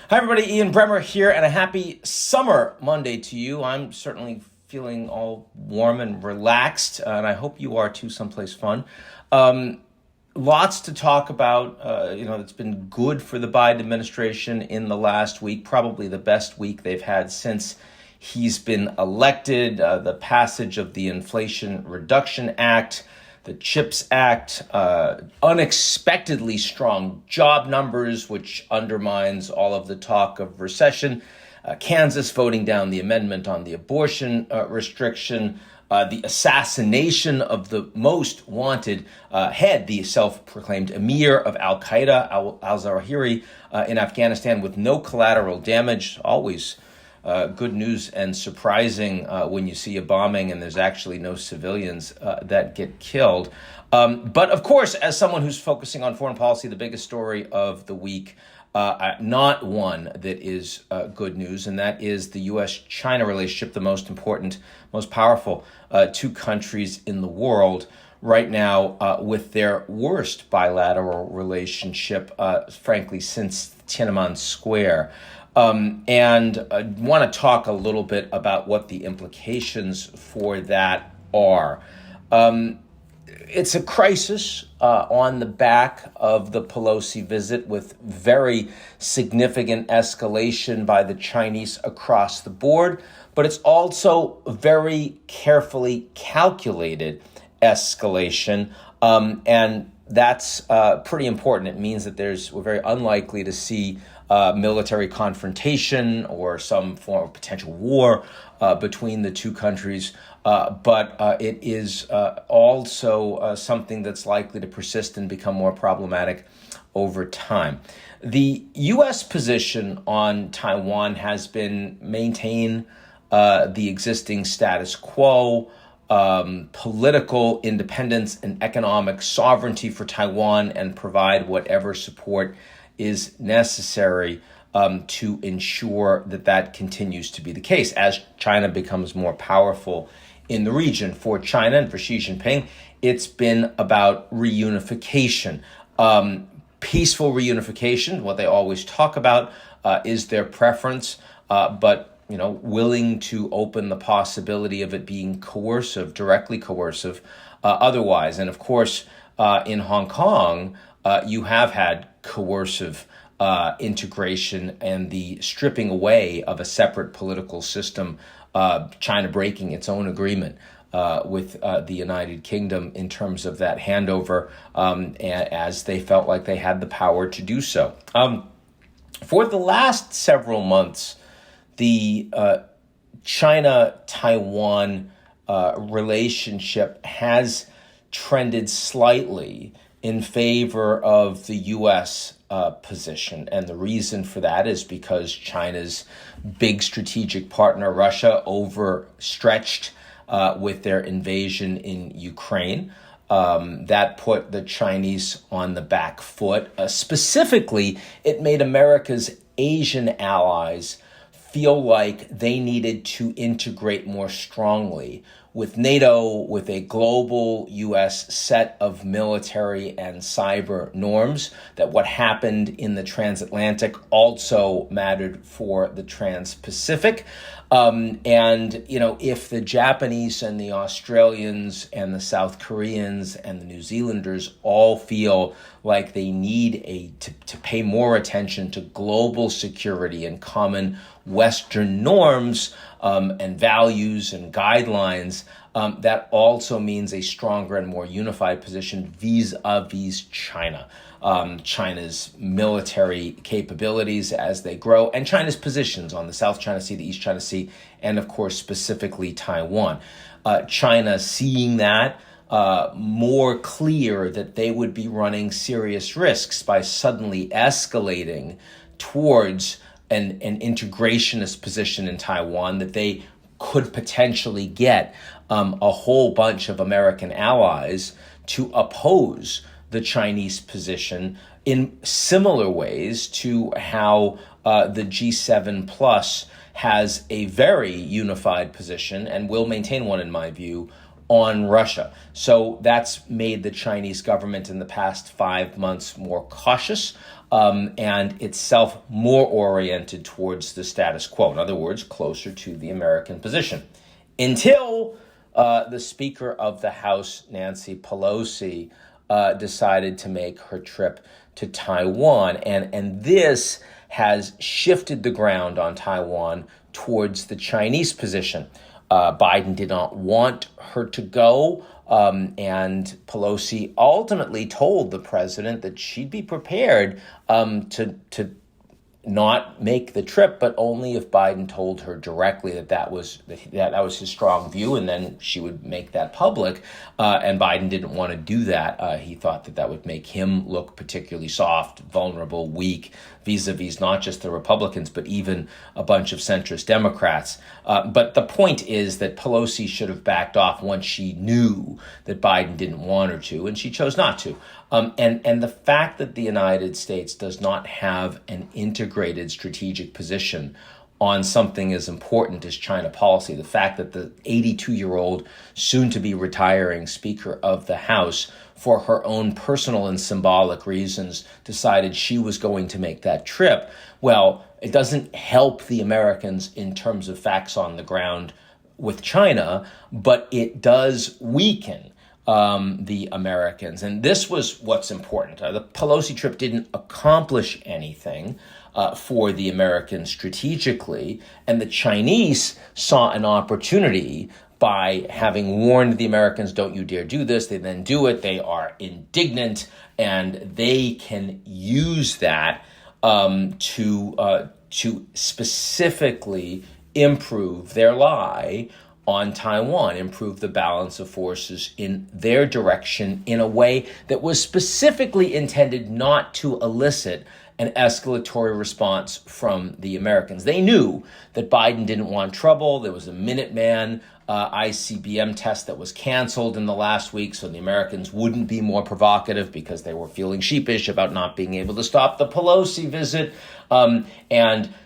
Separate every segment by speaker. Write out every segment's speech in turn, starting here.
Speaker 1: Hi, everybody. Ian Bremmer here, and a happy summer Monday to you. I'm certainly feeling all warm and relaxed, and I hope you are too, someplace fun. Lots to talk about. It's been good for the Biden administration in the last week, probably the best week they've had since he's been elected. The passage of the Inflation Reduction Act, the CHIPS Act, unexpectedly strong job numbers, which undermines all of the talk of recession. Kansas voting down the amendment on the abortion restriction. The assassination of the most wanted head, the self-proclaimed emir of al-Qaida, al-Zawahiri, in Afghanistan with no collateral damage. Always good news and surprising when you see a bombing and there's actually no civilians that get killed. But of course, as someone who's focusing on foreign policy, the biggest story of the week, not one that is good news, and that is the U.S.-China relationship, the most important, most powerful two countries in the world right now with their worst bilateral relationship, frankly, since Tiananmen Square. And I want to talk a little bit about what the implications for that are. It's a crisis on the back of the Pelosi visit with very significant escalation by the Chinese across the board, but it's also very carefully calculated escalation, and that's pretty important. It means that we're very unlikely to see military confrontation or some form of potential war between the two countries, but it is also something that's likely to persist and become more problematic over time. The U.S. position on Taiwan has been maintain the existing status quo, political independence and economic sovereignty for Taiwan, and provide whatever support is necessary to ensure that continues to be the case as China becomes more powerful in the region. For China and for Xi Jinping, it's been about reunification. Peaceful reunification, what they always talk about, is their preference, but willing to open the possibility of it being coercive, directly coercive, otherwise. And of course, in Hong Kong, you have had coercive integration and the stripping away of a separate political system, China breaking its own agreement with the United Kingdom in terms of that handover, as they felt like they had the power to do so. For the last several months, the China-Taiwan relationship has trended slightly in favor of the U.S. Position. And the reason for that is because China's big strategic partner, Russia, overstretched with their invasion in Ukraine. That put the Chinese on the back foot. Specifically, it made America's Asian allies feel like they needed to integrate more strongly with NATO, with a global U.S. set of military and cyber norms, that what happened in the transatlantic also mattered for the trans-Pacific. If the Japanese and the Australians and the South Koreans and the New Zealanders all feel like they need to pay more attention to global security and common Western norms and values and guidelines, that also means a stronger and more unified position vis-a-vis China. China's military capabilities as they grow, and China's positions on the South China Sea, the East China Sea, and of course, specifically Taiwan. China seeing that more clear that they would be running serious risks by suddenly escalating towards an integrationist position in Taiwan, that they could potentially get a whole bunch of American allies to oppose the Chinese position in similar ways to how the G7 plus has a very unified position and will maintain one, in my view, on Russia. So that's made the Chinese government in the past 5 months more cautious, and itself more oriented towards the status quo. In other words, closer to the American position. Until the Speaker of the House, Nancy Pelosi, decided to make her trip to Taiwan. And this has shifted the ground on Taiwan towards the Chinese position. Biden did not want her to go, and Pelosi ultimately told the president that she'd be prepared to not make the trip, but only if Biden told her directly that was his strong view, and then she would make that public. And Biden didn't want to do that. He thought that would make him look particularly soft, vulnerable, weak, vis-a-vis not just the Republicans, but even a bunch of centrist Democrats. But the point is that Pelosi should have backed off once she knew that Biden didn't want her to, and she chose not to. And the fact that the United States does not have an integrated strategic position on something as important as China policy, the fact that the 82-year-old, soon-to-be retiring Speaker of the House, for her own personal and symbolic reasons, decided she was going to make that trip, well, it doesn't help the Americans in terms of facts on the ground with China, but it does weaken the Americans. And this was what's important. The Pelosi trip didn't accomplish anything for the Americans strategically, and the Chinese saw an opportunity by having warned the Americans, don't you dare do this. They then do it. They are indignant, and they can use that to specifically improve their lie on Taiwan, improve the balance of forces in their direction in a way that was specifically intended not to elicit an escalatory response from the Americans. They knew that Biden didn't want trouble. There was a Minuteman ICBM test that was canceled in the last week, so the Americans wouldn't be more provocative because they were feeling sheepish about not being able to stop the Pelosi visit. And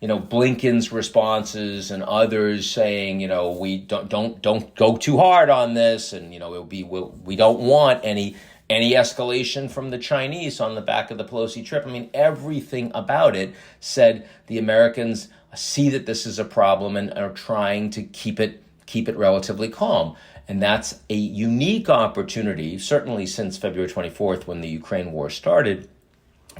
Speaker 1: Blinken's responses and others saying, we don't go too hard on this, and we don't want any escalation from the Chinese on the back of the Pelosi trip. I mean, everything about it said the Americans see that this is a problem and are trying to keep it relatively calm. And that's a unique opportunity, certainly since February 24th, when the Ukraine war started,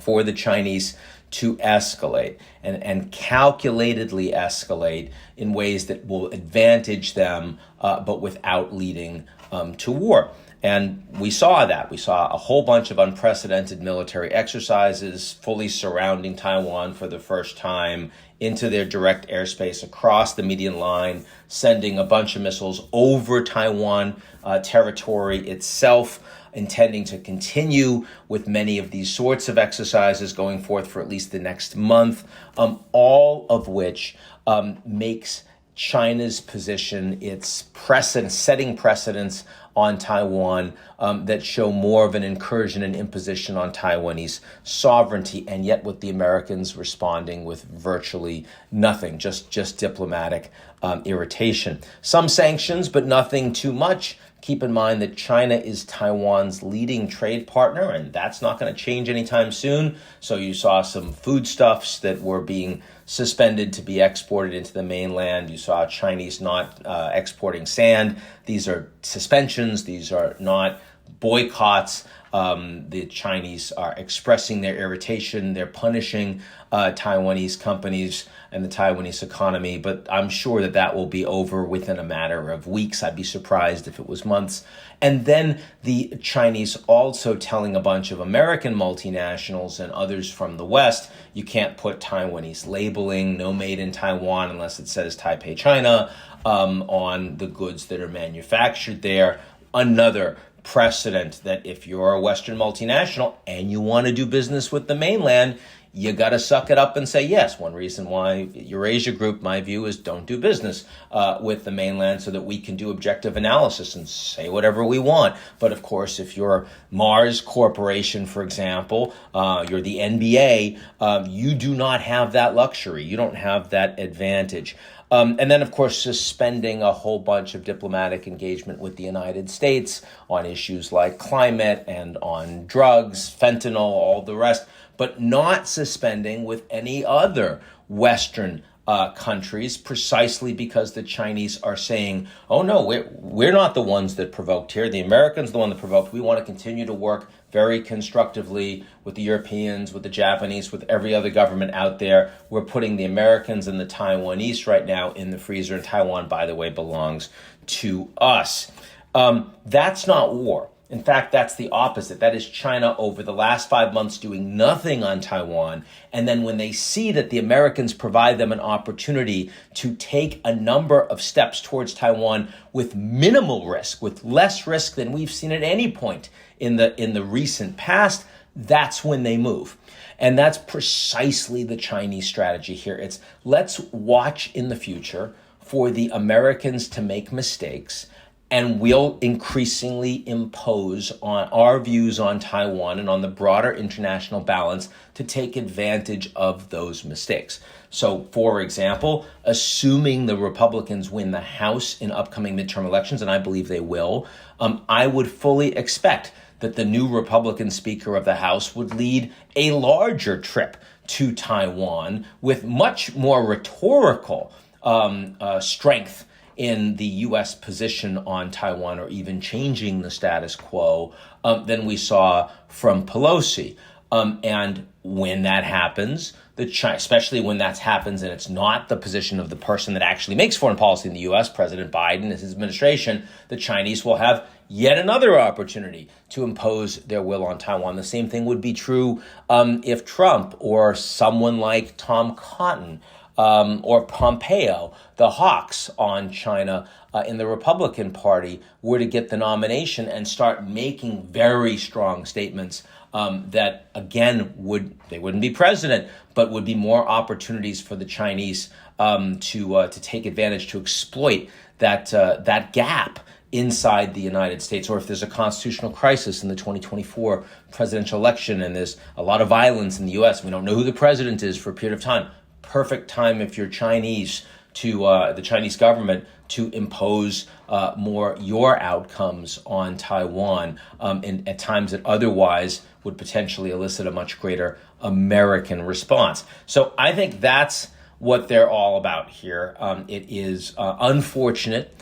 Speaker 1: for the Chinese to escalate and calculatedly escalate in ways that will advantage them, but without leading to war. And we saw that. We saw a whole bunch of unprecedented military exercises fully surrounding Taiwan for the first time into their direct airspace across the median line, sending a bunch of missiles over Taiwan territory itself, intending to continue with many of these sorts of exercises going forth for at least the next month, all of which makes China's position, its setting precedents on Taiwan that show more of an incursion and imposition on Taiwanese sovereignty, and yet with the Americans responding with virtually nothing, just diplomatic irritation. Some sanctions, but nothing too much. Keep in mind that China is Taiwan's leading trade partner, and that's not going to change anytime soon. So you saw some foodstuffs that were being suspended to be exported into the mainland. You saw Chinese not exporting sand. These are suspensions. These are not boycotts. The Chinese are expressing their irritation. They're punishing Taiwanese companies and the Taiwanese economy, but I'm sure that will be over within a matter of weeks. I'd be surprised if it was months. And then the Chinese also telling a bunch of American multinationals and others from the West, you can't put Taiwanese labeling, no made in Taiwan unless it says Taipei, China, on the goods that are manufactured there. Another precedent that if you're a Western multinational and you want to do business with the mainland, you got to suck it up and say yes. One reason why Eurasia Group, my view, is don't do business with the mainland so that we can do objective analysis and say whatever we want. But of course, if you're Mars Corporation, for example, you're the NBA, you do not have that luxury. You don't have that advantage. And then, of course, suspending a whole bunch of diplomatic engagement with the United States on issues like climate and on drugs, fentanyl, all the rest, but not suspending with any other Western countries, precisely because the Chinese are saying, oh, no, we're not the ones that provoked here. The Americans are the one that provoked. We want to continue to work very constructively with the Europeans, with the Japanese, with every other government out there. We're putting the Americans and the Taiwanese right now in the freezer. And Taiwan, by the way, belongs to us. That's not war. In fact, that's the opposite. That is China over the last 5 months doing nothing on Taiwan. And then when they see that the Americans provide them an opportunity to take a number of steps towards Taiwan with minimal risk, with less risk than we've seen at any point in the recent past, that's when they move. And that's precisely the Chinese strategy here. It's let's watch in the future for the Americans to make mistakes, and we'll increasingly impose on our views on Taiwan and on the broader international balance to take advantage of those mistakes. So, for example, assuming the Republicans win the House in upcoming midterm elections, and I believe they will, I would fully expect that the new Republican Speaker of the House would lead a larger trip to Taiwan with much more rhetorical strength in the U.S. position on Taiwan, or even changing the status quo, than we saw from Pelosi. And when that happens, especially when that happens and it's not the position of the person that actually makes foreign policy in the U.S., President Biden and his administration, the Chinese will have yet another opportunity to impose their will on Taiwan. The same thing would be true if Trump or someone like Tom Cotton or Pompeo, the hawks on China in the Republican Party, were to get the nomination and start making very strong statements that, again, they wouldn't be president, but would be more opportunities for the Chinese to take advantage, to exploit that gap inside the United States. Or if there's a constitutional crisis in the 2024 presidential election and there's a lot of violence in the U.S., we don't know who the president is for a period of time, perfect time if you're Chinese to the Chinese government to impose more your outcomes on Taiwan at times that otherwise would potentially elicit a much greater American response. So I think that's what they're all about here. It is unfortunate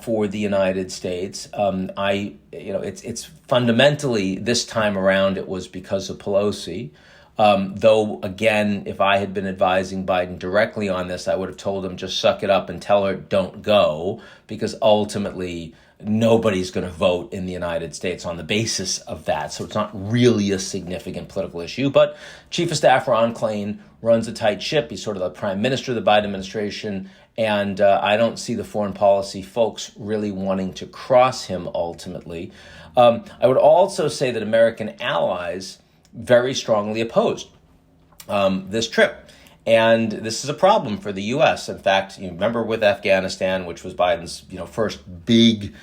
Speaker 1: for the United States. It's fundamentally this time around it was because of Pelosi. Though, again, if I had been advising Biden directly on this, I would have told him just suck it up and tell her don't go, because ultimately nobody's going to vote in the United States on the basis of that. So it's not really a significant political issue. But Chief of Staff Ron Klain runs a tight ship. He's sort of the prime minister of the Biden administration. And I don't see the foreign policy folks really wanting to cross him ultimately. I would also say that American allies very strongly opposed this trip. And this is a problem for the U.S. In fact, you remember with Afghanistan, which was Biden's first big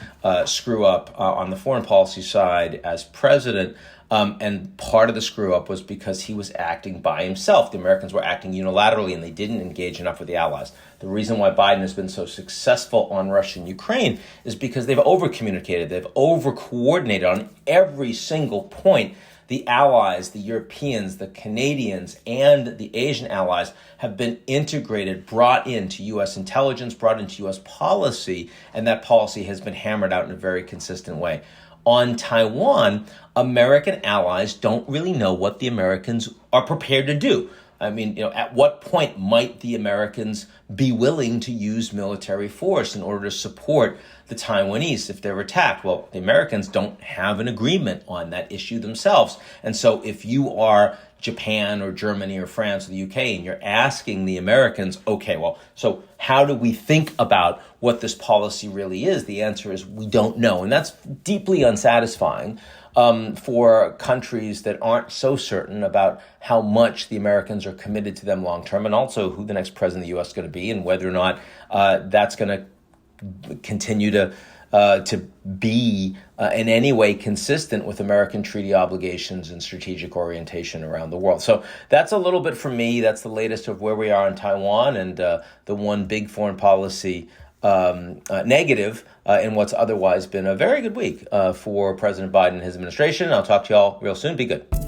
Speaker 1: screw up on the foreign policy side as president. And part of the screw up was because he was acting by himself. The Americans were acting unilaterally and they didn't engage enough with the allies. The reason why Biden has been so successful on Russia and Ukraine is because they've over-communicated. They've over-coordinated on every single point. The allies, the Europeans, the Canadians, and the Asian allies have been integrated, brought into U.S. intelligence, brought into U.S. policy, and that policy has been hammered out in a very consistent way. On Taiwan, American allies don't really know what the Americans are prepared to do. I mean, at what point might the Americans be willing to use military force in order to support the Taiwanese if they're attacked? Well, the Americans don't have an agreement on that issue themselves. And so if you are Japan or Germany or France or the UK and you're asking the Americans, okay, well, so how do we think about what this policy really is? The answer is we don't know. And that's deeply unsatisfying. for countries that aren't so certain about how much the Americans are committed to them long term, and also who the next president of the U.S. is going to be, and whether or not that's going to continue to be in any way consistent with American treaty obligations and strategic orientation around the world. So that's a little bit from me. That's the latest of where we are in Taiwan and the one big foreign policy negative in what's otherwise been a very good week for President Biden and his administration. I'll talk to you all real soon. Be good.